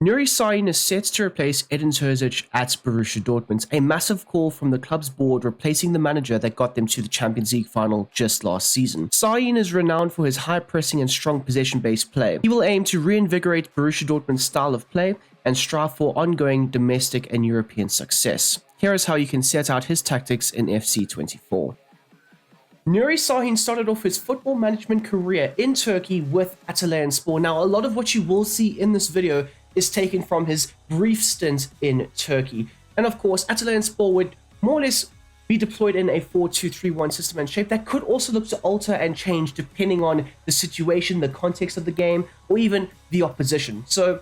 Nuri Şahin is set to replace Edin Terzic at Borussia Dortmund, a massive call from the club's board replacing the manager that got them to the Champions League final just last season. Sahin is renowned for his high pressing and strong possession-based play. He will aim to reinvigorate Borussia Dortmund's style of play and strive for ongoing domestic and European success. Here is how you can set out his tactics in FC24. Nuri Şahin started off his football management career in Turkey with Atalanspor. Now, a lot of what you will see in this video is taken from his brief stint in Turkey. And of course, Atalanspor would more or less be deployed in a 4-2-3-1 system and shape that could also look to alter and change depending on the situation, the context of the game, or even the opposition. So,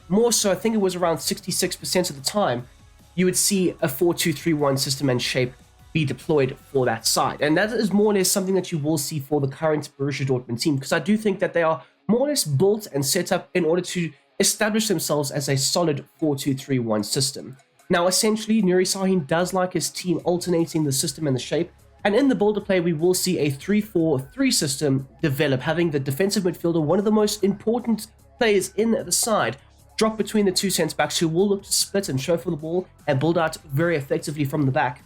more so, I think it was around 66% of the time, you would see a 4-2-3-1 system and shape be deployed for that side. And that is more or less something that you will see for the current Borussia Dortmund team, because I do think that they are more or less built and set up in order to establish themselves as a solid 4-2-3-1 system. Now, essentially, Nuri Şahin does like his team alternating the system and the shape, and in the builder play, we will see a 3-4-3 system develop, having the defensive midfielder, one of the most important players in the side, drop between the two centre-backs who will look to split and show for the ball and build out very effectively from the back.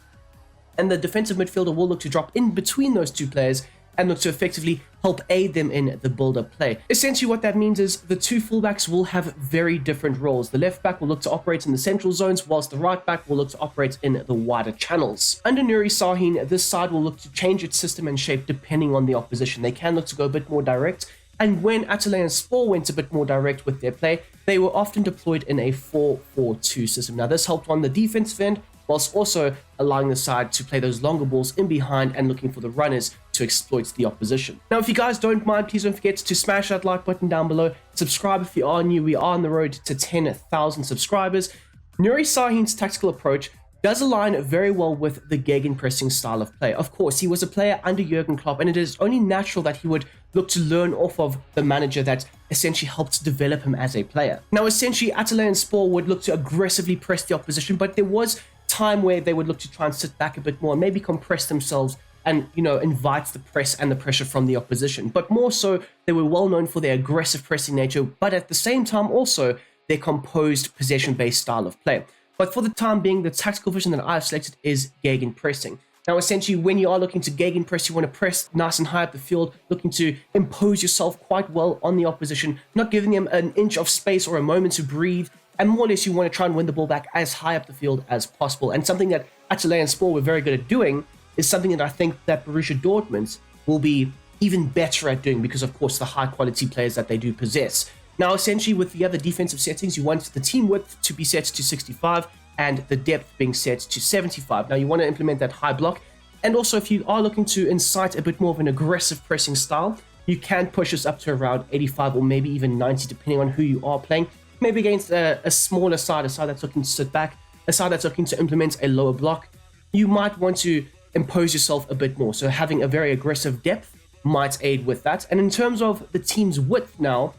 And the defensive midfielder will look to drop in between those two players and look to effectively help aid them in the build-up play. Essentially what that means is the two fullbacks will have very different roles. The left back will look to operate in the central zones, whilst the right back will look to operate in the wider channels. Under Nuri Şahin, this side will look to change its system and shape depending on the opposition. They can look to go a bit more direct, and when Atalanspor went a bit more direct with their play, they were often deployed in a 4-4-2 system. Now this helped on the defensive end, whilst also allowing the side to play those longer balls in behind and looking for the runners to exploit the opposition. Now, if you guys don't mind, please don't forget to smash that like button down below. Subscribe if you are new. We are on the road to 10,000 subscribers. Nuri Şahin's tactical approach does align very well with the Gegenpressing style of play. Of course, he was a player under Jurgen Klopp, and it is only natural that he would look to learn off of the manager that essentially helped develop him as a player. Now, essentially, Atalanspor would look to aggressively press the opposition, but there was time where they would look to try and sit back a bit more and maybe compress themselves and, invite the press and the pressure from the opposition. But more so, they were well known for their aggressive pressing nature, but at the same time also their composed possession-based style of play. But for the time being, the tactical vision that I've selected is Gegenpressing. Now, essentially, when you are looking to Gegenpress, you want to press nice and high up the field, looking to impose yourself quite well on the opposition, not giving them an inch of space or a moment to breathe, and more or less you want to try and win the ball back as high up the field as possible. And something that Atalanspor were very good at doing is something that I think that Borussia Dortmund will be even better at doing because, of course, the high quality players that they do possess. Now, essentially, with the other defensive settings, you want the team width to be set to 65 and the depth being set to 75. Now, you want to implement that high block. And also, if you are looking to incite a bit more of an aggressive pressing style, you can push this up to around 85 or maybe even 90, depending on who you are playing. Maybe against a smaller side, a side that's looking to sit back, a side that's looking to implement a lower block, you might want to impose yourself a bit more. So having a very aggressive depth might aid with that. And in terms of the team's width now,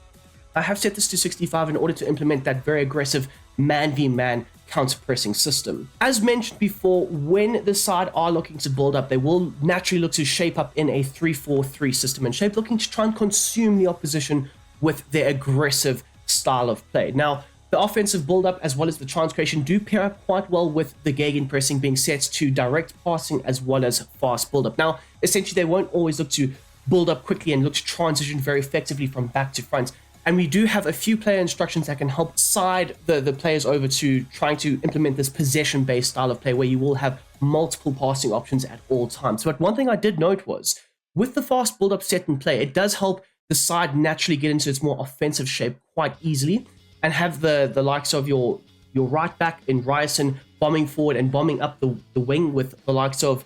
I have set this to 65 in order to implement that very aggressive man-v-man counter-pressing system. As mentioned before, when the side are looking to build up, they will naturally look to shape up in a 3-4-3 system and shape, looking to try and consume the opposition with their aggressive style of play. Now, the offensive build-up as well as the chance creation do pair up quite well with the Gegenpressing being set to direct passing as well as fast build-up. Now, essentially, they won't always look to build up quickly and look to transition very effectively from back to front. And we do have a few player instructions that can help side the players over to trying to implement this possession-based style of play where you will have multiple passing options at all times. But one thing I did note was, with the fast build-up set in play, it does help the side naturally get into its more offensive shape quite easily and have the likes of your right back in Ryerson bombing forward and bombing up the wing with the likes of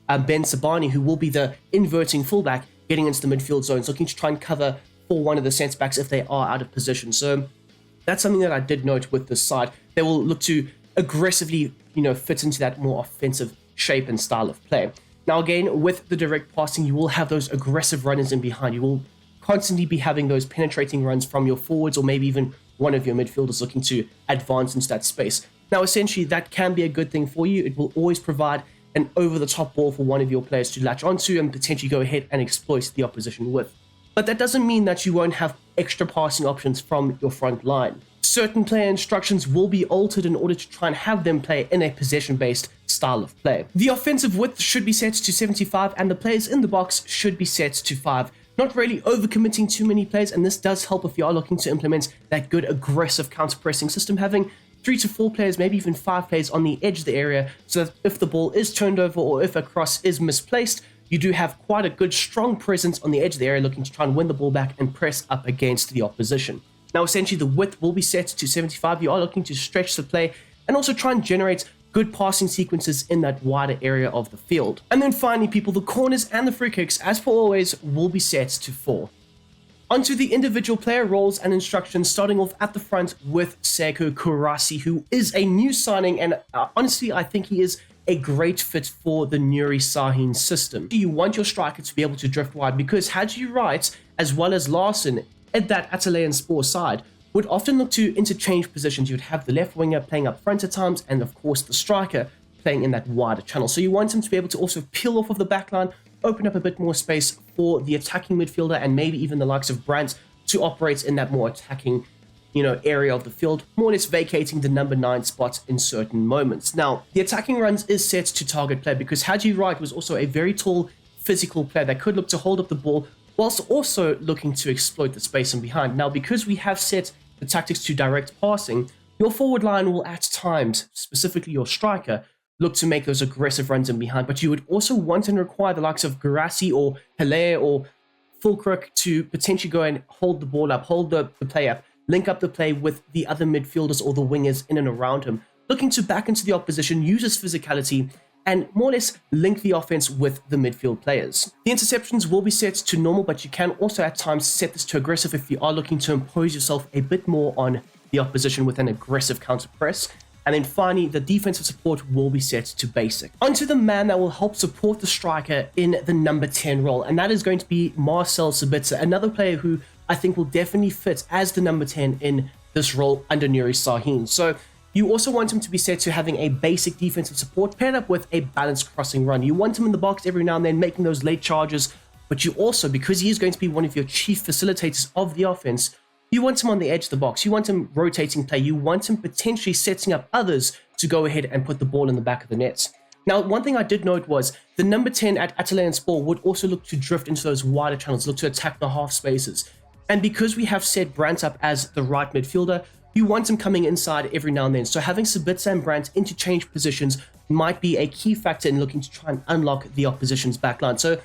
Ben Sabani, who will be the inverting fullback, getting into the midfield zones, looking to try and cover for one of the centre backs if they are out of position. So that's something that I did note with this side. They will look to aggressively, fit into that more offensive shape and style of play. Now, again, with the direct passing, you will have those aggressive runners in behind. You will constantly be having those penetrating runs from your forwards or maybe even one of your midfielders looking to advance into that space. Now, essentially, that can be a good thing for you. It will always provide an over-the-top ball for one of your players to latch onto and potentially go ahead and exploit the opposition with. but that doesn't mean that you won't have extra passing options from your front line. Certain player instructions will be altered in order to try and have them play in a possession-based style of play. The offensive width should be set to 75 and the players in the box should be set to 5. Not really overcommitting too many players, and this does help if you are looking to implement that good aggressive counter-pressing system, having 3 to 4 players, maybe even 5 players on the edge of the area, so that if the ball is turned over or if a cross is misplaced, you do have quite a good strong presence on the edge of the area looking to try and win the ball back and press up against the opposition. Now essentially the width will be set to 75. You are looking to stretch the play and also try and generate good passing sequences in that wider area of the field. And then finally people, the corners and the free kicks, as per always, will be set to 4. Onto the individual player roles and instructions, starting off at the front with Sekou Kourassi, who is a new signing, and honestly I think he is a great fit for the Nuri Şahin system. You want your striker to be able to drift wide because Haji Wright, as well as Larson, at that Antalyaspor side, would often look to interchange positions. You'd have the left winger playing up front at times, and of course the striker playing in that wider channel. So you want him to be able to also peel off of the backline, open up a bit more space for the attacking midfielder and maybe even the likes of Brandt to operate in that more attacking, area of the field, more or less vacating the number 9 spot in certain moments. Now, the attacking runs is set to target play because Haji Wright was also a very tall physical player that could look to hold up the ball whilst also looking to exploit the space in behind. Now, because we have set the tactics to direct passing, your forward line will at times, specifically your striker, look to make those aggressive runs in behind, but you would also want and require the likes of Guirassy or Hilaire or Fulkrug to potentially go and hold the ball up, hold the play up, link up the play with the other midfielders or the wingers in and around him, looking to back into the opposition, use his physicality, and more or less link the offense with the midfield players. The interceptions will be set to normal, but you can also at times set this to aggressive if you are looking to impose yourself a bit more on the opposition with an aggressive counter press. And then finally, the defensive support will be set to basic. Onto the man that will help support the striker in the number 10 role, and that is going to be Marcel Sabitzer, another player who I think will definitely fit as the number 10 in this role under Nuri Şahin. So you also want him to be set to having a basic defensive support paired up with a balanced crossing run. You want him in the box every now and then making those late charges, but you also, because he is going to be one of your chief facilitators of the offense, you want him on the edge of the box. You want him rotating play. You want him potentially setting up others to go ahead and put the ball in the back of the net. Now, one thing I did note was the number 10 at Antalyaspor would also look to drift into those wider channels, look to attack the half spaces. And because we have set Brandt up as the right midfielder, you want him coming inside every now and then. So having Sabitzer and Brandt interchange positions might be a key factor in looking to try and unlock the opposition's backline. So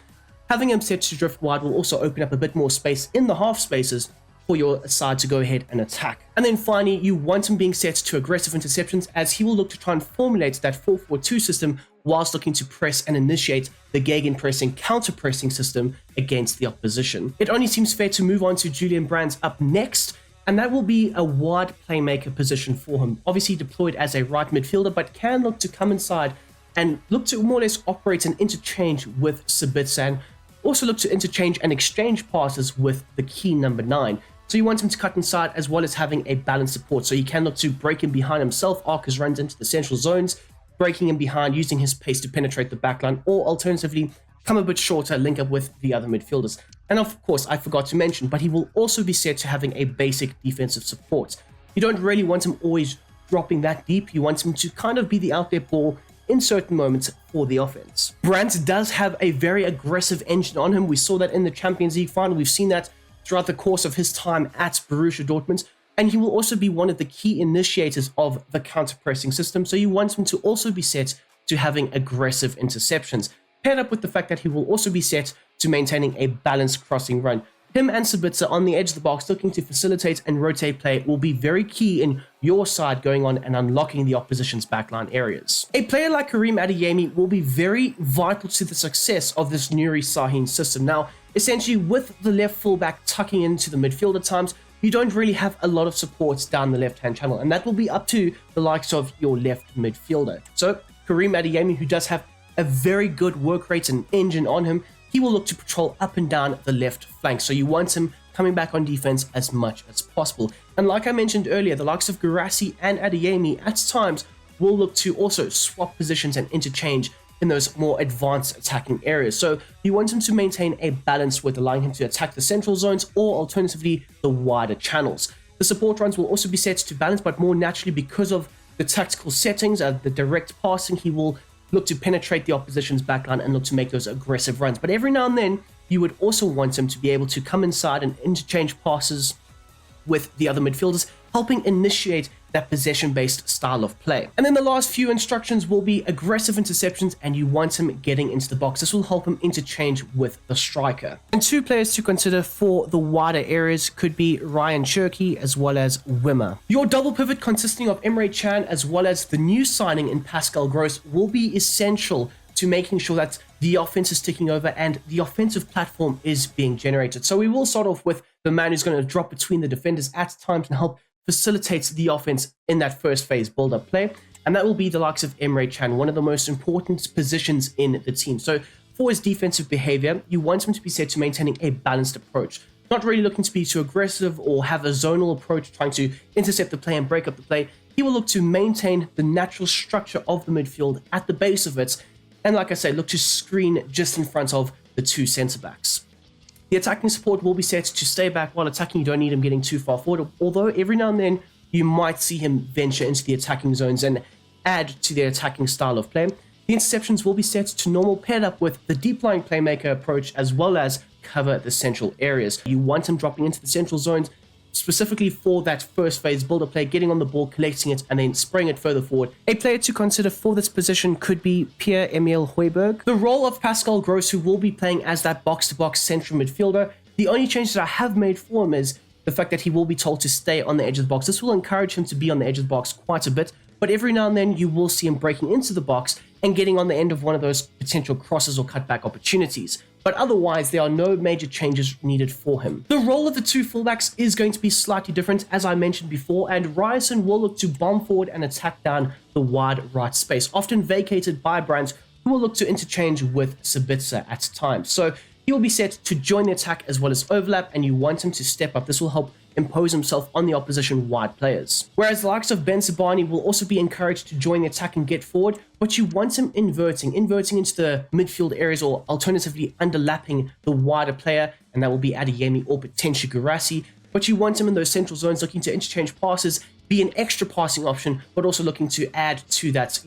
having him set to drift wide will also open up a bit more space in the half spaces for your side to go ahead and attack. And then finally, you want him being set to aggressive interceptions as he will look to try and formulate that 4-4-2 system whilst looking to press and initiate the Gegenpressing counter-pressing system against the opposition. It only seems fair to move on to Julian Brandt up next, and that will be a wide playmaker position for him. Obviously deployed as a right midfielder, but can look to come inside and look to more or less operate and interchange with Sabitzer, and also look to interchange and exchange passes with the key number 9. So you want him to cut inside as well as having a balanced support. So you can look to break him behind himself, arc his runs into the central zones, breaking him behind, using his pace to penetrate the backline, or alternatively, come a bit shorter, link up with the other midfielders. And of course, I forgot to mention, but he will also be set to having a basic defensive support. You don't really want him always dropping that deep. You want him to kind of be the out there ball in certain moments for the offense. Brandt does have a very aggressive engine on him. We saw that in the Champions League final. We've seen that throughout the course of his time at Borussia Dortmund, and he will also be one of the key initiators of the counter-pressing system, so you want him to also be set to having aggressive interceptions, paired up with the fact that he will also be set to maintaining a balanced crossing run. Him and Sabitzer on the edge of the box looking to facilitate and rotate play will be very key in your side going on and unlocking the opposition's backline areas. A player like Karim Adeyemi will be very vital to the success of this Nuri Şahin system. Now, essentially with the left fullback tucking into the midfield at times, you don't really have a lot of supports down the left-hand channel, and that will be up to the likes of your left midfielder. So Karim Adeyemi, who does have a very good work rate and engine on him, he will look to patrol up and down the left flank. So you want him coming back on defense as much as possible. And like I mentioned earlier, the likes of Guirassy and Adeyemi at times will look to also swap positions and interchange in those more advanced attacking areas. So you want him to maintain a balance with allowing him to attack the central zones or alternatively the wider channels. The support runs will also be set to balance, but more naturally because of the tactical settings, the direct passing, he will look to penetrate the opposition's backline and look to make those aggressive runs. But every now and then, you would also want him to be able to come inside and interchange passes with the other midfielders, helping initiate that possession-based style of play. And then the last few instructions will be aggressive interceptions, and you want him getting into the box. This will help him interchange with the striker. And two players to consider for the wider areas could be Ryan Cherky as well as Wimmer. Your double pivot consisting of Emre Can as well as the new signing in Pascal Gross will be essential to making sure that the offense is ticking over and the offensive platform is being generated. So we will start off with the man who's going to drop between the defenders at times and help facilitate the offense in that first phase build-up play. And that will be the likes of Emre Can, one of the most important positions in the team. So for his defensive behavior, you want him to be set to maintaining a balanced approach. Not really looking to be too aggressive or have a zonal approach trying to intercept the play and break up the play. He will look to maintain the natural structure of the midfield at the base of it. And like I say, look to screen just in front of the two centre-backs. The attacking support will be set to stay back while attacking. You don't need him getting too far forward, although every now and then you might see him venture into the attacking zones and add to their attacking style of play. The interceptions will be set to normal, paired up with the deep-lying playmaker approach as well as cover the central areas. You want him dropping into the central zones specifically for that first phase build-up play, getting on the ball, collecting it, and then spraying it further forward. A player to consider for this position could be Pierre-Emile Højbjerg. The role of Pascal Gross, who will be playing as that box-to-box central midfielder, the only change that I have made for him is the fact that he will be told to stay on the edge of the box. This will encourage him to be on the edge of the box quite a bit, but every now and then you will see him breaking into the box and getting on the end of one of those potential crosses or cutback opportunities. But otherwise, there are no major changes needed for him. The role of the two fullbacks is going to be slightly different, as I mentioned before, and Ryerson will look to bomb forward and attack down the wide right space, often vacated by Brandt, who will look to interchange with Sabitzer at times. So he will be set to join the attack as well as overlap, and you want him to step up. This will help impose himself on the opposition wide players. Whereas the likes of Ben Sabani will also be encouraged to join the attack and get forward, but you want him inverting into the midfield areas or alternatively underlapping the wider player, and that will be Adeyemi or potentially Guirassy. But you want him in those central zones looking to interchange passes, be an extra passing option, but also looking to add to that,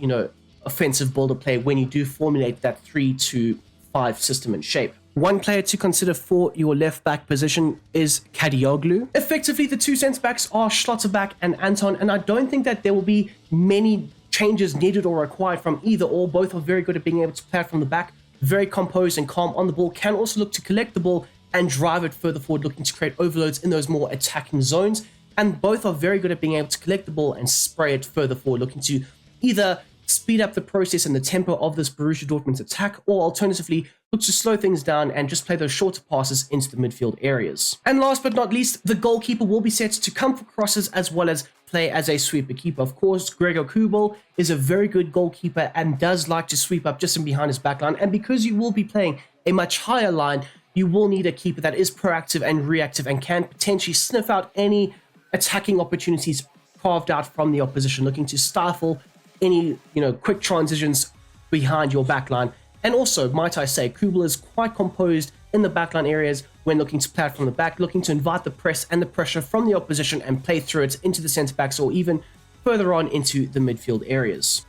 offensive builder play when you do formulate that 3-2-5 system and shape. One player to consider for your left back position is Kadioglu. Effectively, the two centre backs are Schlotterbeck and Anton, and I don't think that there will be many changes needed or required from either or. Both are very good at being able to play out from the back, very composed and calm on the ball, can also look to collect the ball and drive it further forward, looking to create overloads in those more attacking zones. And both are very good at being able to collect the ball and spray it further forward, looking to either speed up the process and the tempo of this Borussia Dortmund attack, or alternatively look to slow things down and just play those shorter passes into the midfield areas. And last but not least, the goalkeeper will be set to come for crosses as well as play as a sweeper keeper. Of course, Gregor Kubel is a very good goalkeeper and does like to sweep up just in behind his backline, and because you will be playing a much higher line, you will need a keeper that is proactive and reactive and can potentially sniff out any attacking opportunities carved out from the opposition, looking to stifle any quick transitions behind your backline. And also, might I say, Kubel is quite composed in the backline areas when looking to play out from the back, looking to invite the press and the pressure from the opposition and play through it into the centre backs or even further on into the midfield areas.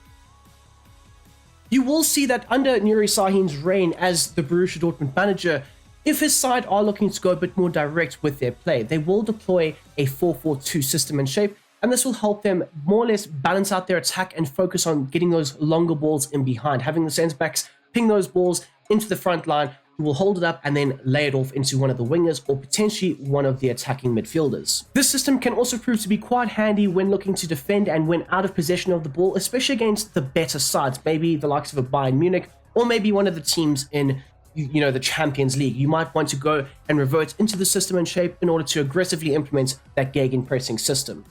You will see that under Nuri Şahin's reign as the Borussia Dortmund manager, if his side are looking to go a bit more direct with their play, they will deploy a 4-4-2 system and shape, and this will help them more or less balance out their attack and focus on getting those longer balls in behind, having the centre backs ping those balls into the front line, who will hold it up and then lay it off into one of the wingers or potentially one of the attacking midfielders. This system can also prove to be quite handy when looking to defend and when out of possession of the ball, especially against the better sides, maybe the likes of a Bayern Munich or maybe one of the teams in the Champions League. You might want to go and revert into the system and shape in order to aggressively implement that Gegenpressing system.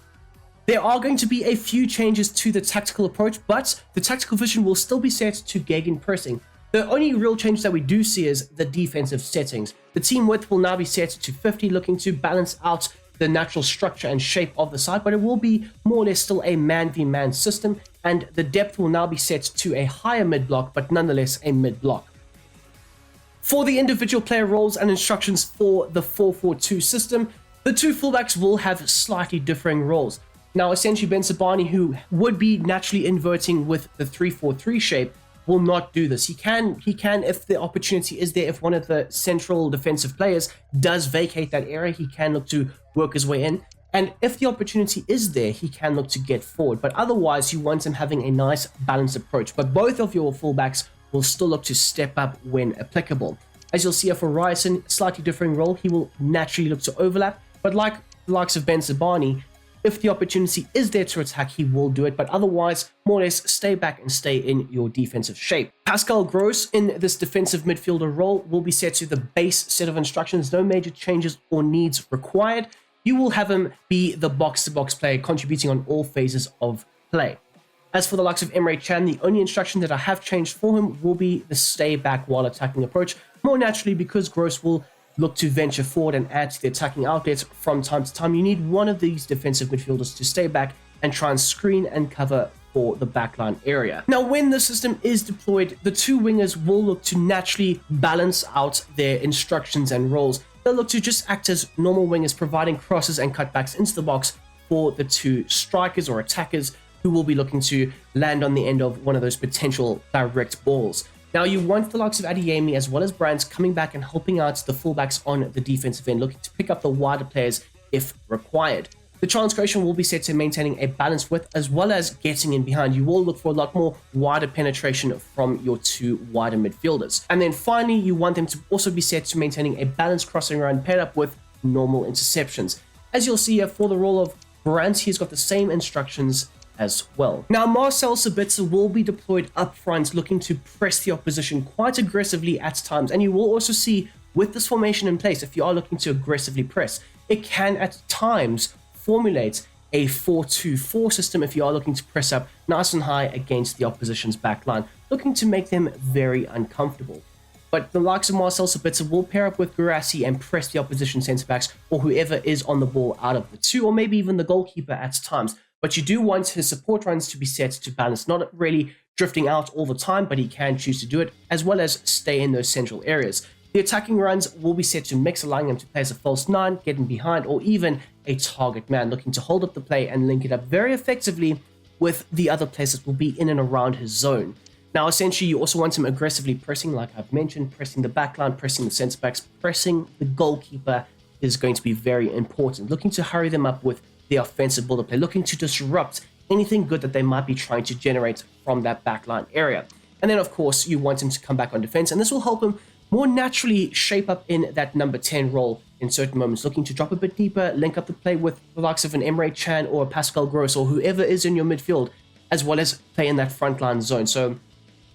There are going to be a few changes to the tactical approach, but the tactical vision will still be set to Gegenpressing. The only real change that we do see is the defensive settings. The team width will now be set to 50, looking to balance out the natural structure and shape of the side, but it will be more or less still a man-v-man system, and the depth will now be set to a higher mid-block, but nonetheless a mid-block. For the individual player roles and instructions for the 4-4-2 system, the two fullbacks will have slightly differing roles. Now, essentially, Ben Sabani, who would be naturally inverting with the 3-4-3 shape, will not do this. He can, if the opportunity is there, if one of the central defensive players does vacate that area, he can look to work his way in. And if the opportunity is there, he can look to get forward. But otherwise, you want him having a nice balanced approach. But both of your fullbacks will still look to step up when applicable. As you'll see here for Ryerson, slightly differing role, he will naturally look to overlap. But like the likes of Ben Sabani, if the opportunity is there to attack, he will do it, but otherwise, more or less, stay back and stay in your defensive shape. Pascal Gross in this defensive midfielder role will be set to the base set of instructions, no major changes or needs required. You will have him be the box-to-box player, contributing on all phases of play. As for the likes of Emre Can, the only instruction that I have changed for him will be the stay back while attacking approach, more naturally because Gross will look to venture forward and add to the attacking outlets from time to time. You need one of these defensive midfielders to stay back and try and screen and cover for the backline area. Now, when the system is deployed, the two wingers will look to naturally balance out their instructions and roles. They'll look to just act as normal wingers, providing crosses and cutbacks into the box for the two strikers or attackers who will be looking to land on the end of one of those potential direct balls. Now, you want the likes of Adeyemi as well as Brands coming back and helping out the fullbacks on the defensive end, looking to pick up the wider players if required. The chance creation will be set to maintaining a balanced width as well as getting in behind. You will look for a lot more wider penetration from your two wider midfielders. And then finally, you want them to also be set to maintaining a balanced crossing run paired up with normal interceptions. As you'll see here, for the role of Brands, he's got the same instructions as well. Now, Marcel Sabitzer will be deployed up front, looking to press the opposition quite aggressively at times. And you will also see with this formation in place, if you are looking to aggressively press, it can at times formulate a 4-2-4 system if you are looking to press up nice and high against the opposition's back line, looking to make them very uncomfortable. But the likes of Marcel Sabitzer will pair up with Guirassy and press the opposition centre-backs or whoever is on the ball out of the two, or maybe even the goalkeeper at times. But you do want his support runs to be set to balance, not really drifting out all the time, but he can choose to do it, as well as stay in those central areas. The attacking runs will be set to mix, allowing him to play as a false nine, getting behind, or even a target man, looking to hold up the play and link it up very effectively with the other players that will be in and around his zone. Now, essentially, you also want him aggressively pressing, like I've mentioned, pressing the backline, pressing the centre-backs, pressing the goalkeeper is going to be very important, looking to hurry them up with the offensive build-up play, looking to disrupt anything good that they might be trying to generate from that backline area. And then, of course, you want him to come back on defense, and this will help him more naturally shape up in that number 10 role in certain moments, looking to drop a bit deeper, link up the play with the likes of an Emre Can or a Pascal Gross or whoever is in your midfield, as well as play in that frontline zone. So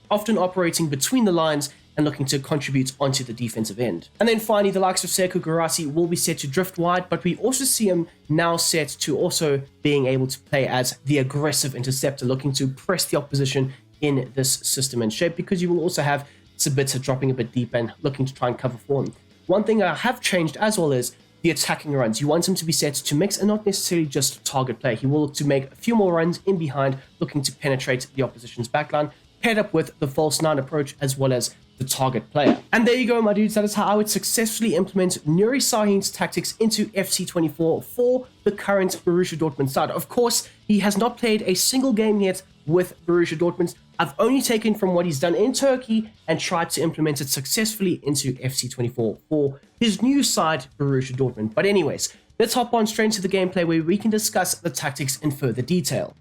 often operating between the lines and looking to contribute onto the defensive end. And then finally, the likes of Sergio Guirassy will be set to drift wide, but we also see him now set to also being able to play as the aggressive interceptor, looking to press the opposition in this system and shape, because you will also have Sabitzer dropping a bit deep and looking to try and cover for him. One thing I have changed as well is the attacking runs. You want him to be set to mix and not necessarily just target play. He will look to make a few more runs in behind, looking to penetrate the opposition's backline, paired up with the false nine approach as well as the target player. And there you go, my dudes. That is how I would successfully implement Nuri Şahin's tactics into FC24 for the current Borussia Dortmund side. Of course, he has not played a single game yet with Borussia Dortmund. I've only taken from what he's done in Turkey and tried to implement it successfully into FC24 for his new side, Borussia Dortmund. But anyways, let's hop on straight into the gameplay where we can discuss the tactics in further detail.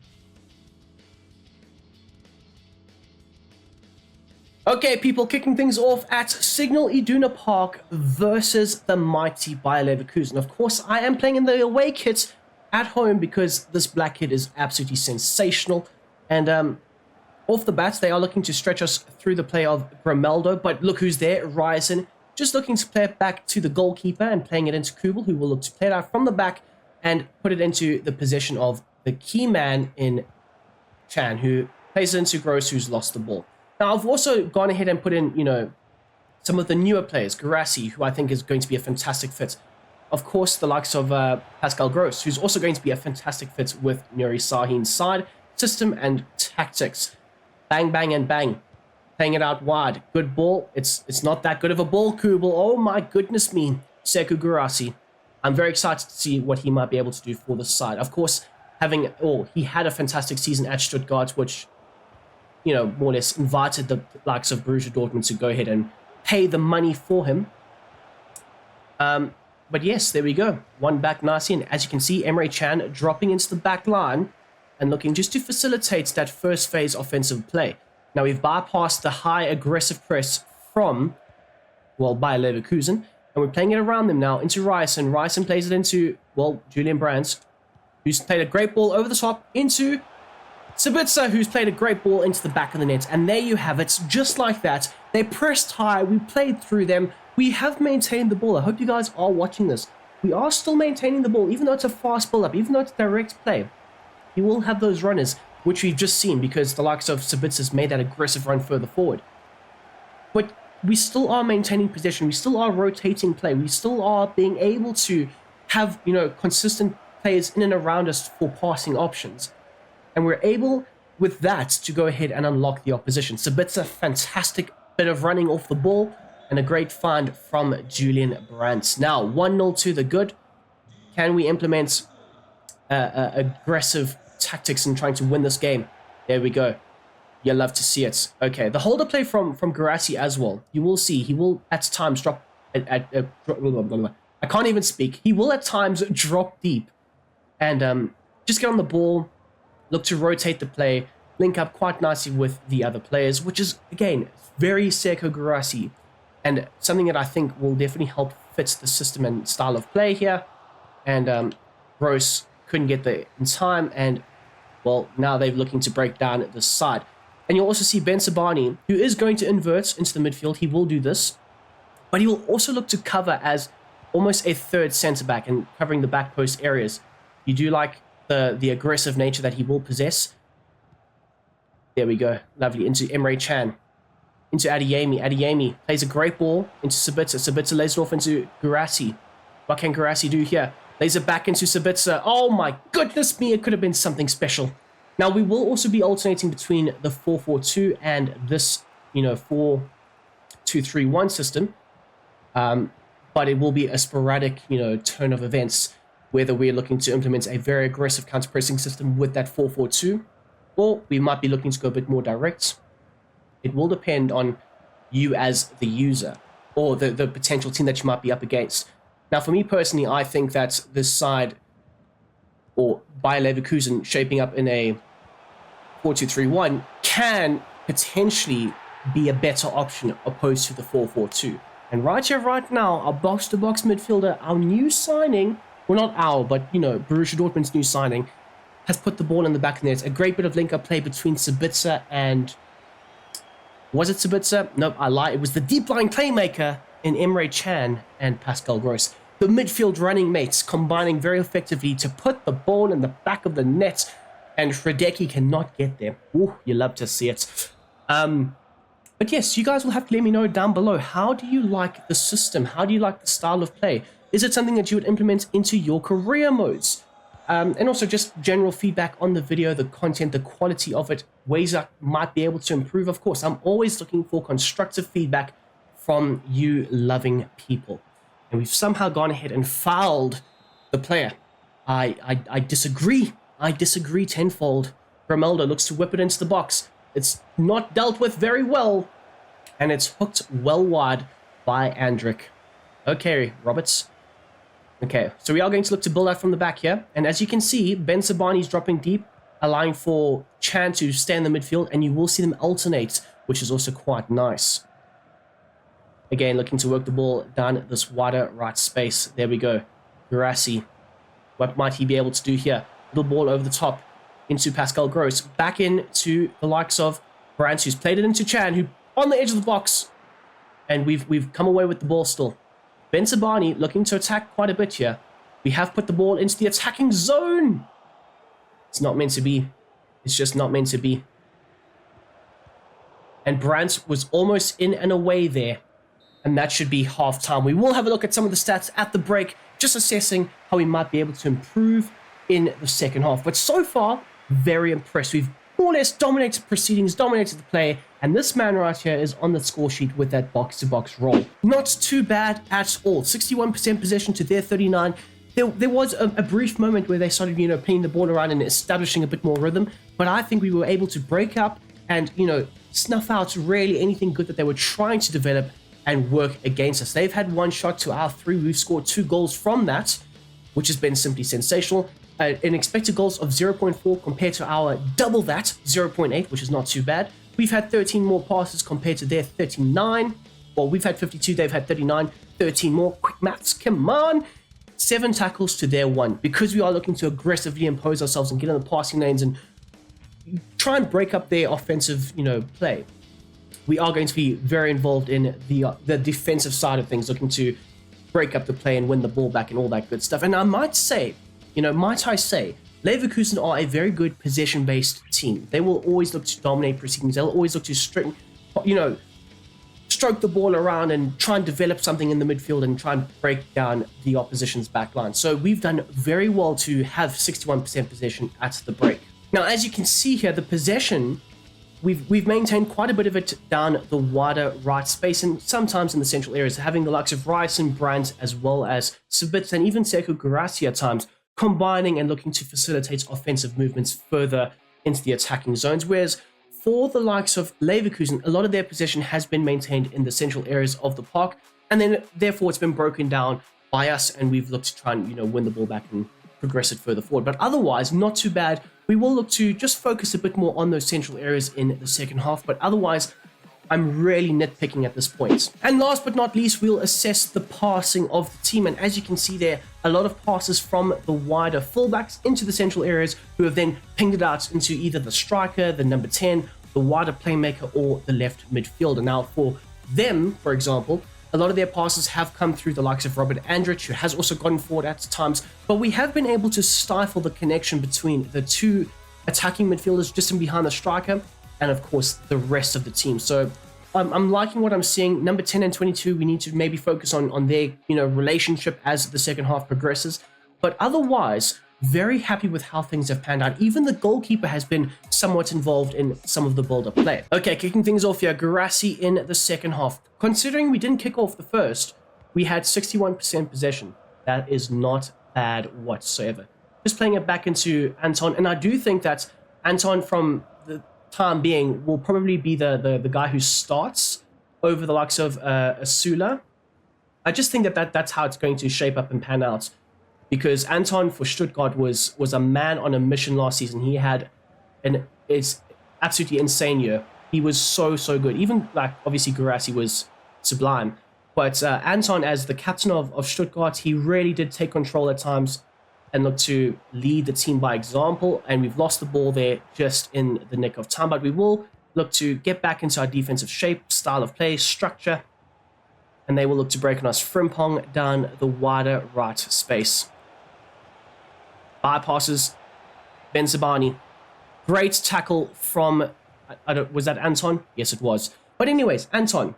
Okay, people, kicking things off at Signal Iduna Park versus the mighty Bayer Leverkusen. Of course, I am playing in the away kit at home because this black kit is absolutely sensational. And off the bat, they are looking to stretch us through the play of Grimaldo. But look who's there, Ryerson, just looking to play it back to the goalkeeper and playing it into Kubel, who will look to play it out from the back and put it into the possession of the key man in Chan, who plays it into Gross, who's lost the ball. Now, I've also gone ahead and put in, some of the newer players, Guirassy, who I think is going to be a fantastic fit of course, the likes of Pascal Gross, who's also going to be a fantastic fit with Nuri Şahin's side, system and tactics. Bang, bang, and bang. Playing it out wide. Good ball. It's not that good of a ball, Kubel. Oh my goodness me. Sekou Guirassy. I'm very excited to see what he might be able to do for this side. Of course, he had a fantastic season at Stuttgart, which, you know, more or less invited the likes of Borussia Dortmund to go ahead and pay the money for him. But yes, there we go. One back nicely. And as you can see, Emre Can dropping into the back line and looking just to facilitate that first phase offensive play. Now, we've bypassed the high aggressive press from, well, Bayer Leverkusen, and we're playing it around them now into Ryerson. Ryerson plays it into, well, Julian Brandt, who's played a great ball over the top into Sabitzer, who's played a great ball into the back of the net. And there you have it, just like that. They pressed high, we played through them, we have maintained the ball. I hope you guys are watching this. We are still maintaining the ball, even though it's a fast build-up, even though it's direct play. You will have those runners, which we've just seen because the likes of Sabitzer's made that aggressive run further forward. But we still are maintaining possession, we still are rotating play, we still are being able to have, you know, consistent players in and around us for passing options. And we're able, with that, to go ahead and unlock the opposition. Sabitzer, fantastic bit of running off the ball, and a great find from Julian Brandt. Now, 1-0 to the good. Can we implement aggressive tactics in trying to win this game? There we go. You'll love to see it. Okay, the holder play from Guirassy as well. You will see he will at times drop. I can't even speak. He will at times drop deep, and just get on the ball, look to rotate the play, link up quite nicely with the other players, which is again very Sekou Guirassy, and something that I think will definitely help fit the system and style of play here. And Gross couldn't get there in time, and well, now they're looking to break down this side. And you'll also see Ben Sabani, who is going to invert into the midfield. He will do this, but he will also look to cover as almost a third centre-back and covering the back post areas. You do like the aggressive nature that he will possess. There we go. Lovely. Into Emre Can. Into Adeyemi. Adeyemi plays a great ball into Sabitzer. Sabitzer lays it off into Guirassy. What can Guirassy do here? Lays it back into Sabitzer. Oh my goodness me, it could have been something special. Now, we will also be alternating between the 4-4-2 and this, you know, 4-2-3-1 system. But it will be a sporadic, you know, turn of events, whether we're looking to implement a very aggressive counter-pressing system with that 4-4-2, or we might be looking to go a bit more direct. It will depend on you as the user, or the potential team that you might be up against. Now, for me personally, I think that this side, or Bayer Leverkusen shaping up in a 4-2-3-1, can potentially be a better option opposed to the 4-4-2. And right here, right now, our box-to-box midfielder, our new signing, well, not our, but, you know, Borussia Dortmund's new signing, has put the ball in the back of the net. A great bit of link-up play between Sabitzer and... Was it Sabitzer? Nope, I lie. It was the deep-lying playmaker in Emre Can and Pascal Gross. The midfield running mates combining very effectively to put the ball in the back of the net, and Hradecky cannot get there. Ooh, you love to see it. But yes, you guys will have to let me know down below. How do you like the system? How do you like the style of play? Is it something that you would implement into your career modes? And also just general feedback on the video, the content, the quality of it, ways I might be able to improve. Of course, I'm always looking for constructive feedback from you loving people. And we've somehow gone ahead and fouled the player. I disagree. I disagree tenfold. Grimaldo looks to whip it into the box. It's not dealt with very well, and it's hooked well wide by Andrick. Okay, Roberts. Okay, so we are going to look to build out from the back here. And as you can see, Ben Sabani's dropping deep, allowing for Chan to stay in the midfield, and you will see them alternate, which is also quite nice. Again, looking to work the ball down this wider right space. There we go. Guirassy. What might he be able to do here? Little ball over the top into Pascal Gross. Back into the likes of Brandt, who's played it into Chan, who on the edge of the box. And we've come away with the ball still. Ben Sabani looking to attack quite a bit here. We have put the ball into the attacking zone. It's not meant to be. It's just not meant to be. And Brandt was almost in and away there. And that should be half-time. We will have a look at some of the stats at the break. just assessing how we might be able to improve in the second half. But so far, very impressed. We've more or less dominated proceedings, dominated the play, and this man right here is on the score sheet with that box-to-box roll. Not too bad at all. 61% possession to their 39. There was a brief moment where they started, playing the ball around and establishing a bit more rhythm, but I think we were able to break up and, snuff out really anything good that they were trying to develop and work against us. They've had 1 shot to our 3. We've scored 2 goals from that, which has been simply sensational. An expected goals of 0.4 compared to our double that, 0.8, which is not too bad. We've had 13 more passes compared to their 39. Well, we've had 52, they've had 39, 13 more. Quick maths, come on. 7 tackles to their 1. Because we are looking to aggressively impose ourselves and get in the passing lanes and try and break up their offensive, play. We are going to be very involved in the defensive side of things, looking to break up the play and win the ball back and all that good stuff. And I might say, Leverkusen are a very good possession-based team. They will always look to dominate proceedings. They'll always look to stroke the ball around and try and develop something in the midfield and try and break down the opposition's back line. So we've done very well to have 61% possession at the break. Now, as you can see here, the possession, we've maintained quite a bit of it down the wider right space and sometimes in the central areas, having the likes of Rice and Brandt as well as Sabitz and even Sekou Guirassy at times, combining and looking to facilitate offensive movements further into the attacking zones. Whereas for the likes of Leverkusen, a lot of their possession has been maintained in the central areas of the park, and then therefore it's been broken down by us, and we've looked to try and win the ball back and progress it further forward. But otherwise, not too bad. We will look to just focus a bit more on those central areas in the second half, but otherwise, I'm really nitpicking at this point. And last but not least, we'll assess the passing of the team. And as you can see there, a lot of passes from the wider fullbacks into the central areas who have then pinged it out into either the striker, the number 10, the wider playmaker, or the left midfielder. Now, for them, for example, a lot of their passes have come through the likes of Robert Andrich, who has also gone forward at times, but we have been able to stifle the connection between the 2 attacking midfielders just in behind the striker and, of course, the rest of the team. So I'm liking what I'm seeing. Number 10 and 22, we need to maybe focus on their relationship as the second half progresses. But otherwise, very happy with how things have panned out. Even the goalkeeper has been somewhat involved in some of the build-up play. Okay, kicking things off here, Guirassy in the second half. Considering we didn't kick off the first, we had 61% possession. That is not bad whatsoever. Just playing it back into Anton, and I do think that Anton, from the time being, will probably be the guy who starts over the likes of Asula. I just think that's how it's going to shape up and pan out. Because Anton for Stuttgart was a man on a mission last season. He had it's absolutely insane year. He was so good. Even obviously Guirassy was sublime, but Anton as the captain of Stuttgart, he really did take control at times and look to lead the team by example. And we've lost the ball there just in the nick of time, but we will look to get back into our defensive shape, style of play, structure, and they will look to break on us. Frimpong down the wider right space. Bypasses Ben Sabani. Great tackle from, was that Anton? Yes, it was. But anyways, Anton,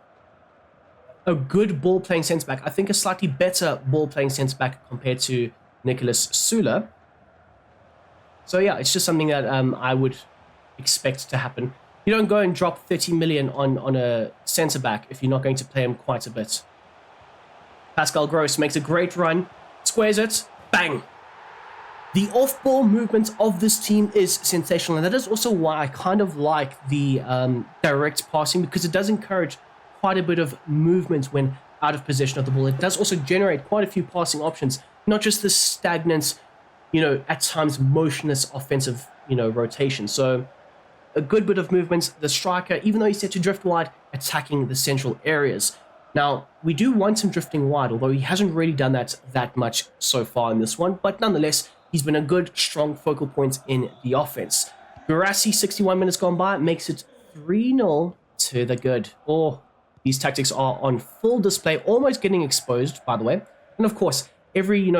a good ball-playing centre-back. I think a slightly better ball-playing centre-back compared to Nicholas Sula. So yeah, it's just something that I would expect to happen. You don't go and drop 30 million on a centre-back if you're not going to play him quite a bit. Pascal Gross makes a great run, squares it, bang! The off-ball movement of this team is sensational, and that is also why I kind of like the direct passing, because it does encourage quite a bit of movement when out of possession of the ball. It does also generate quite a few passing options, not just the stagnant, at times motionless offensive, rotation. So a good bit of movement. The striker, even though he's set to drift wide, attacking the central areas. Now, we do want him drifting wide, although he hasn't really done that much so far in this one, but nonetheless, he's been a good, strong focal point in the offense. Guirassy, 61 minutes gone by, makes it 3-0 to the good. Oh, these tactics are on full display, almost getting exposed, by the way. And of course, every,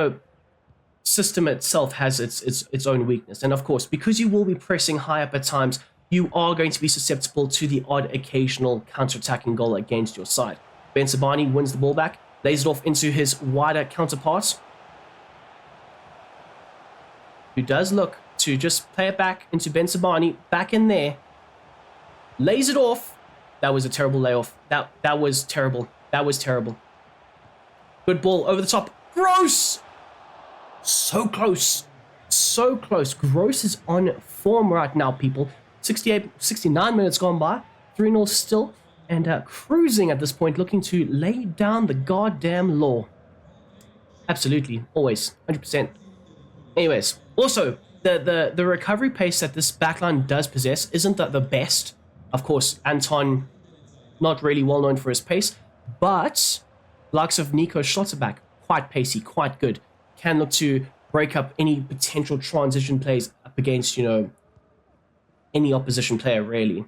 system itself has its own weakness. And of course, because you will be pressing high up at times, you are going to be susceptible to the odd occasional counter-attacking goal against your side. Ben Sabani wins the ball back, lays it off into his wider counterpart. who does look to just play it back into Ben Sabani, back in there, lays it off. That was a terrible layoff. That was terrible. That was terrible. Good ball over the top. Gross! So close. So close. Gross is on form right now, people. 69 minutes gone by. 3-0 still. And cruising at this point, looking to lay down the goddamn law. Absolutely. Always. 100%. Anyways, also, the recovery pace that this backline does possess isn't the best. Of course, Anton, not really well known for his pace, but likes of Nico Schlotterbeck, quite pacey, quite good. Can look to break up any potential transition plays up against, you know, any opposition player, really.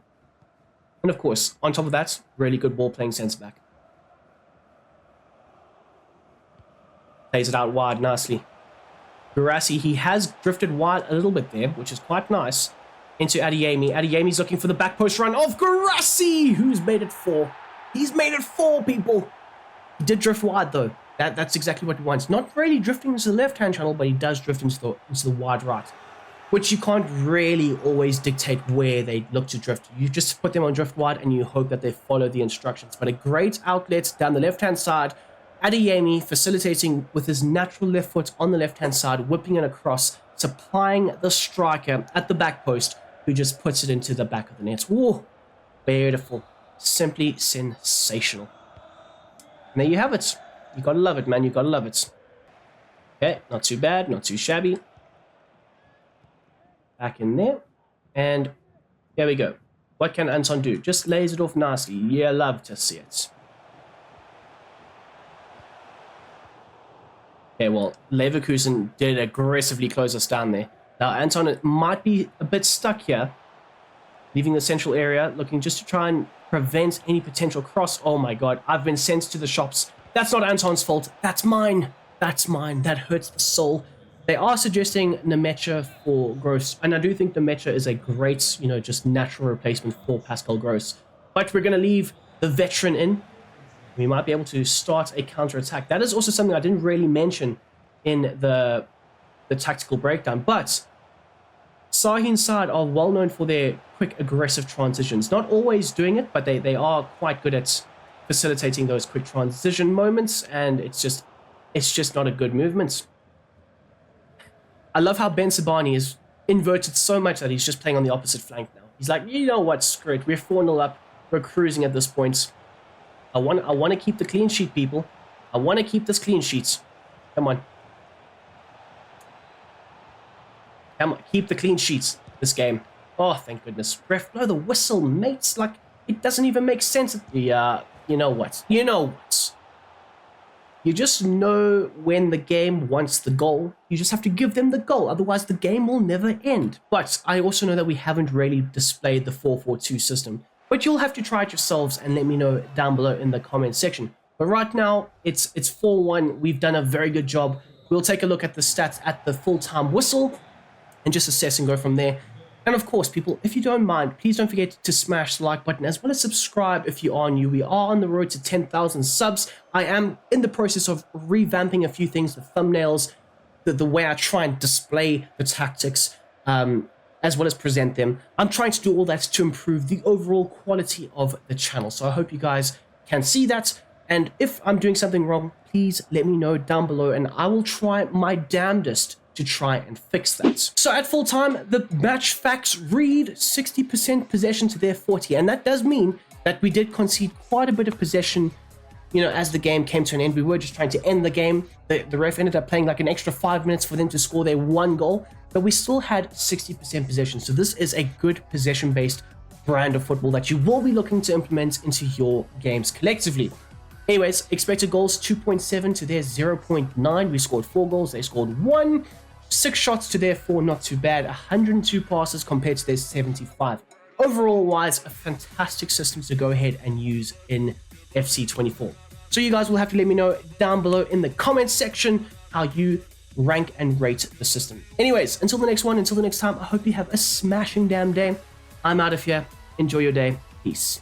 And of course, on top of that, really good ball playing centre back. Plays it out wide nicely. Guirassy, he has drifted wide a little bit there, which is quite nice. Into Adeyemi. Adeyemi's looking for the back post run of Guirassy, who's made it 4. He's made it 4, people. He did drift wide, though. That's exactly what he wants. Not really drifting into the left-hand channel, but he does drift into the wide right, which you can't really always dictate where they look to drift. You just put them on drift wide and you hope that they follow the instructions. But a great outlet down the left-hand side. Adeyemi facilitating with his natural left foot on the left-hand side, whipping it across, supplying the striker at the back post, who just puts it into the back of the net. Whoa, beautiful. Simply sensational. And there you have it. You gotta love it, man. You gotta love it. Okay, not too bad, not too shabby. Back in there. And there we go. What can Anton do? Just lays it off nicely. Yeah, love to see it. Okay, well, Leverkusen did aggressively close us down there. Now, Anton might be a bit stuck here, leaving the central area, looking just to try and prevent any potential cross. Oh my god, I've been sent to the shops. That's not Anton's fault. That's mine. That's mine. That hurts the soul. They are suggesting Nemecha for Gross, and I do think Nemecha is a great, you know, just natural replacement for Pascal Gross. But we're going to leave the veteran in. We might be able to start a counter-attack. That is also something I didn't really mention in the tactical breakdown, but Sahin's side are well known for their quick, aggressive transitions. Not always doing it, but they are quite good at facilitating those quick transition moments, and it's just not a good movement. I love how Ben Sabani is inverted so much that he's just playing on the opposite flank now. He's like, you know what, screw it. We're 4-0 up. We're cruising at this point. I want to keep the clean sheet, people. I want to keep this clean sheet. Come on. Come on, keep the clean sheets this game. Oh, thank goodness. Ref, blow the whistle, mates. Like, it doesn't even make sense. Yeah, you know what? You know what? You just know when the game wants the goal. You just have to give them the goal. Otherwise, the game will never end. But I also know that we haven't really displayed the 4-4-2 system. But you'll have to try it yourselves and let me know down below in the comment section. But right now, it's 4-1. We've done a very good job. We'll take a look at the stats at the full-time whistle and just assess and go from there. And of course, people, if you don't mind, please don't forget to smash the like button as well as subscribe if you are new. We are on the road to 10,000 subs. I am in the process of revamping a few things, the thumbnails, the way I try and display the tactics, as well as present them. I'm trying to do all that to improve the overall quality of the channel. So I hope you guys can see that. And if I'm doing something wrong, please let me know down below and I will try my damnedest to try and fix that. So at full time, the match facts read 60% possession to their 40. And that does mean that we did concede quite a bit of possession, you know, as the game came to an end. We were just trying to end the game. The ref ended up playing like an extra 5 minutes for them to score their 1 goal. But we still had 60% possession. So this is a good possession-based brand of football that you will be looking to implement into your games collectively. Anyways, expected goals 2.7 to their 0.9. We scored 4 goals. They scored 1. 6 shots to their 4, not too bad. 102 passes compared to their 75. Overall wise, a fantastic system to go ahead and use in FC24. So you guys will have to let me know down below in the comments section how you rank and rate the system. Anyways, until the next one, until the next time, I hope you have a smashing damn day. I'm out of here. Enjoy your day. Peace.